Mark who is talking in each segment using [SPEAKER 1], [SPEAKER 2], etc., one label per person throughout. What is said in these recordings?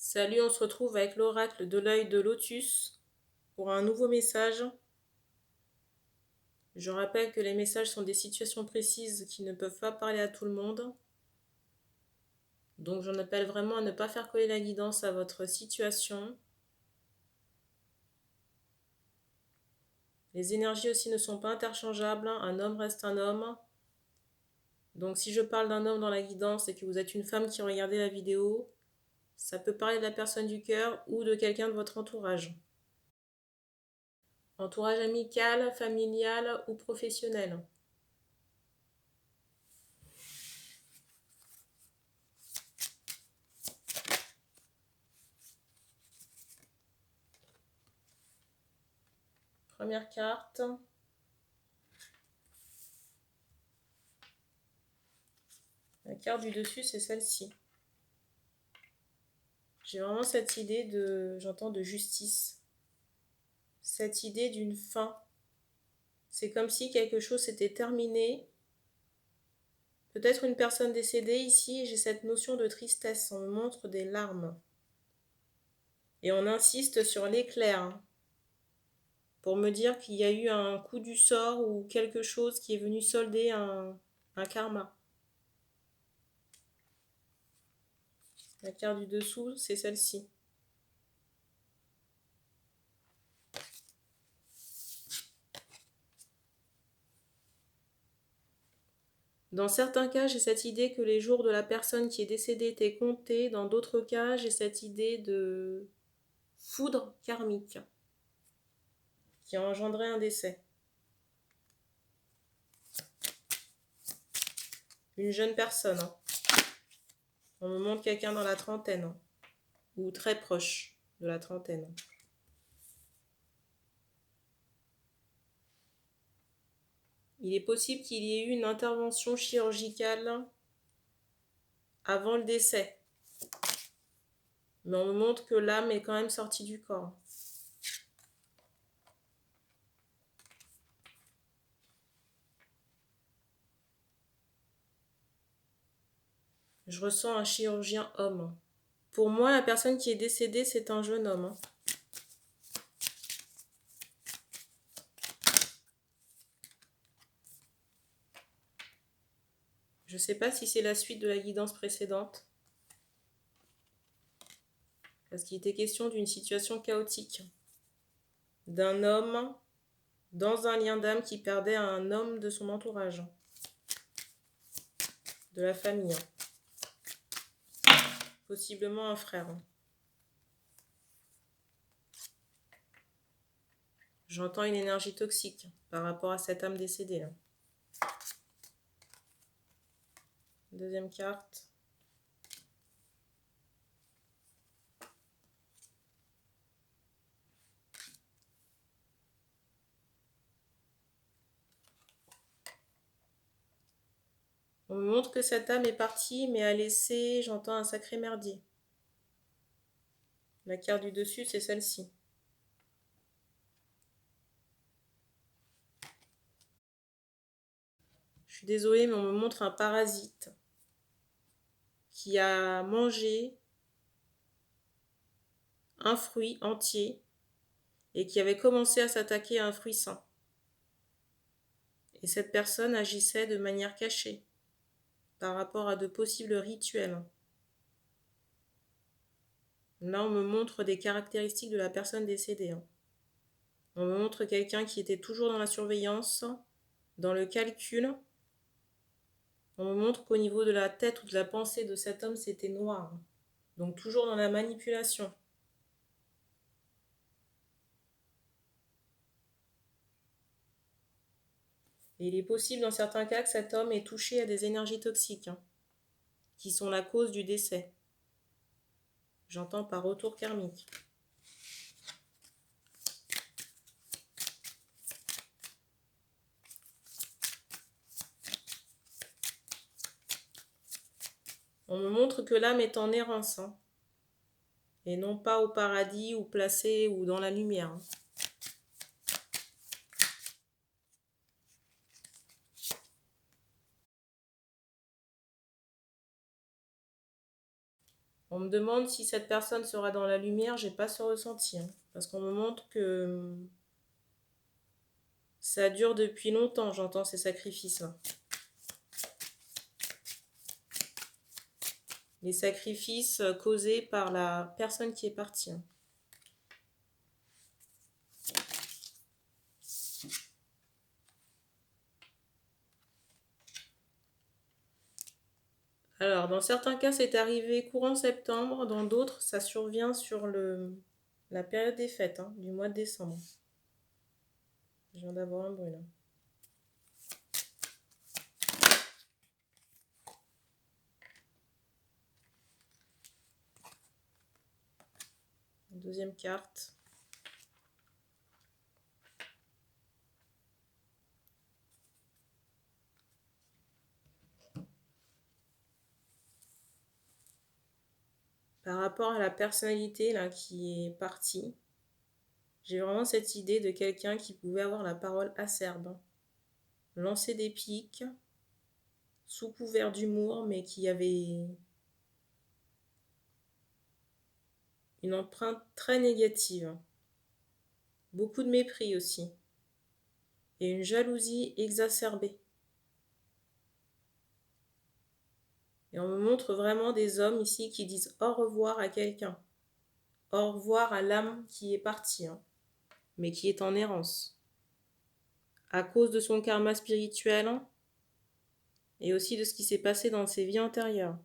[SPEAKER 1] Salut, on se retrouve avec l'oracle de l'œil de Lotus pour un nouveau message. Je rappelle que les messages sont des situations précises qui ne peuvent pas parler à tout le monde. Donc j'en appelle vraiment à ne pas faire coller la guidance à votre situation. Les énergies aussi ne sont pas interchangeables. Un homme reste un homme. Donc si je parle d'un homme dans la guidance et que vous êtes une femme qui regardez la vidéo, ça peut parler de la personne du cœur ou de quelqu'un de votre entourage. Entourage amical, familial ou professionnel. Première carte. La carte du dessus, c'est celle-ci. J'ai vraiment cette idée de justice. Cette idée d'une fin. C'est comme si quelque chose s'était terminé. Peut-être une personne décédée ici, et j'ai cette notion de tristesse. On me montre des larmes. Et on insiste sur l'éclair. Pour me dire qu'il y a eu un coup du sort ou quelque chose qui est venu solder un karma. La carte du dessous, c'est celle-ci. Dans certains cas, j'ai cette idée que les jours de la personne qui est décédée étaient comptés. Dans d'autres cas, j'ai cette idée de foudre karmique qui a engendré un décès. Une jeune personne. On me montre quelqu'un dans la trentaine ou très proche de la trentaine. Il est possible qu'il y ait eu une intervention chirurgicale avant le décès. Mais on me montre que l'âme est quand même sortie du corps. Je ressens un chirurgien homme. Pour moi, la personne qui est décédée, c'est un jeune homme. Je ne sais pas si c'est la suite de la guidance précédente. Parce qu'il était question d'une situation chaotique. D'un homme dans un lien d'âme qui perdait un homme de son entourage. De la famille. Possiblement un frère. J'entends une énergie toxique par rapport à cette âme décédée. Deuxième carte. On me montre que cette âme est partie, mais a laissé, j'entends, un sacré merdier. La carte du dessus, c'est celle-ci. Je suis désolée, mais on me montre un parasite qui a mangé un fruit entier et qui avait commencé à s'attaquer à un fruit sain. Et cette personne agissait de manière cachée par rapport à de possibles rituels. Là, on me montre des caractéristiques de la personne décédée. On me montre quelqu'un qui était toujours dans la surveillance, dans le calcul. On me montre qu'au niveau de la tête ou de la pensée de cet homme, c'était noir. Donc toujours dans la manipulation. Et il est possible dans certains cas que cet homme ait touché à des énergies toxiques, qui sont la cause du décès. J'entends par retour karmique. On me montre que l'âme est en errance, et non pas au paradis ou placée ou dans la lumière. On me demande si cette personne sera dans la lumière, j'ai pas ce ressenti, hein, parce qu'on me montre que ça dure depuis longtemps, j'entends ces sacrifices-là. Les sacrifices causés par la personne qui est partie. Hein. Alors, dans certains cas, c'est arrivé courant septembre, dans d'autres, ça survient sur la période des fêtes, hein, du mois de décembre. Je viens d'avoir un bruit là. Deuxième carte. Par rapport à la personnalité là qui est partie, j'ai vraiment cette idée de quelqu'un qui pouvait avoir la parole acerbe, lancer des piques, sous couvert d'humour, mais qui avait une empreinte très négative. Beaucoup de mépris aussi. Et une jalousie exacerbée. Et on me montre vraiment des hommes ici qui disent au revoir à quelqu'un. Au revoir à l'âme qui est partie, hein, mais qui est en errance. À cause de son karma spirituel hein, et aussi de ce qui s'est passé dans ses vies antérieures.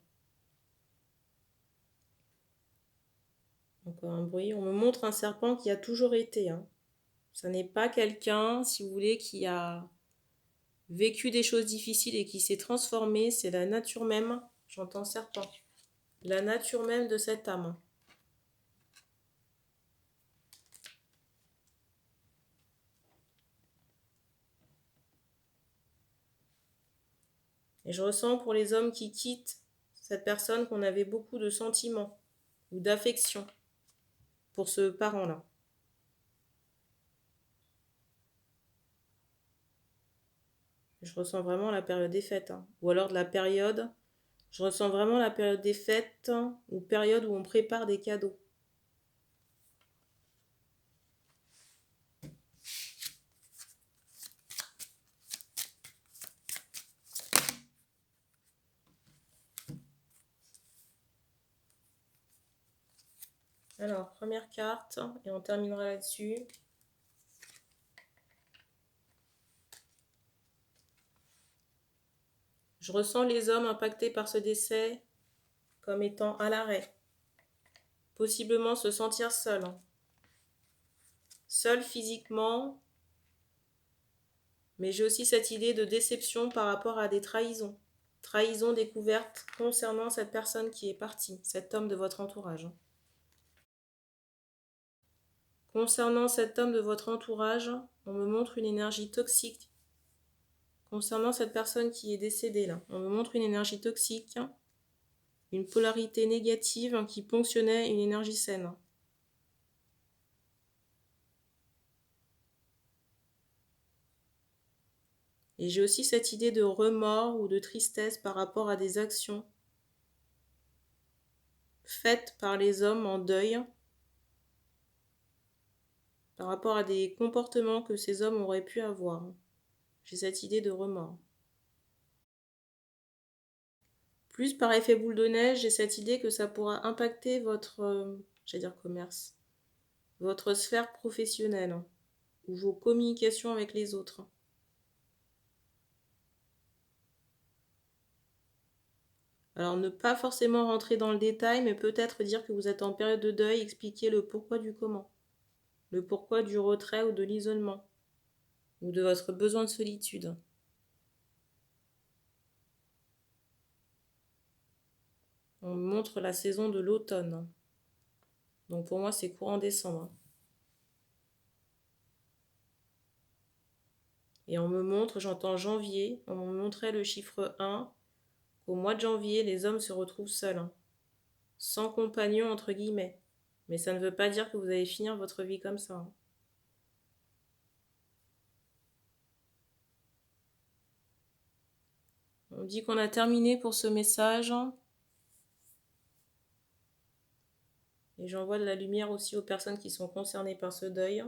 [SPEAKER 1] Encore un bruit. On me montre un serpent qui a toujours été. Hein. Ça n'est pas quelqu'un, si vous voulez, qui a vécu des choses difficiles et qui s'est transformé. C'est la nature même. J'entends serpent. La nature même de cette âme. Et je ressens pour les hommes qui quittent cette personne qu'on avait beaucoup de sentiments ou d'affection pour ce parent-là. Je ressens vraiment la période des fêtes. Hein. Ou alors de la période, je ressens vraiment la période des fêtes hein, ou période où on prépare des cadeaux. Alors, première carte, et on terminera là-dessus. Je ressens les hommes impactés par ce décès comme étant à l'arrêt. Possiblement se sentir seul. Hein. Seul physiquement, mais j'ai aussi cette idée de déception par rapport à des trahisons. Trahisons découvertes concernant cette personne qui est partie, cet homme de votre entourage. Concernant cet homme de votre entourage, on me montre une énergie toxique. Concernant cette personne qui est décédée là, on me montre une énergie toxique, une polarité négative qui ponctionnait une énergie saine. Et j'ai aussi cette idée de remords ou de tristesse par rapport à des actions faites par les hommes en deuil, par rapport à des comportements que ces hommes auraient pu avoir. J'ai cette idée de remords. Plus par effet boule de neige, j'ai cette idée que ça pourra impacter votre, commerce, votre sphère professionnelle ou vos communications avec les autres. Alors ne pas forcément rentrer dans le détail, mais peut-être dire que vous êtes en période de deuil, expliquer le pourquoi du comment, le pourquoi du retrait ou de l'isolement, ou de votre besoin de solitude. On me montre la saison de l'automne. Donc pour moi, c'est courant décembre. Et on me montre, j'entends janvier, on me montrait le chiffre 1, qu'au mois de janvier, les hommes se retrouvent seuls, sans compagnon entre guillemets. Mais ça ne veut pas dire que vous allez finir votre vie comme ça. On dit qu'on a terminé pour ce message. Et j'envoie de la lumière aussi aux personnes qui sont concernées par ce deuil.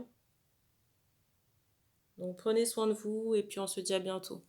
[SPEAKER 1] Donc prenez soin de vous et puis on se dit à bientôt.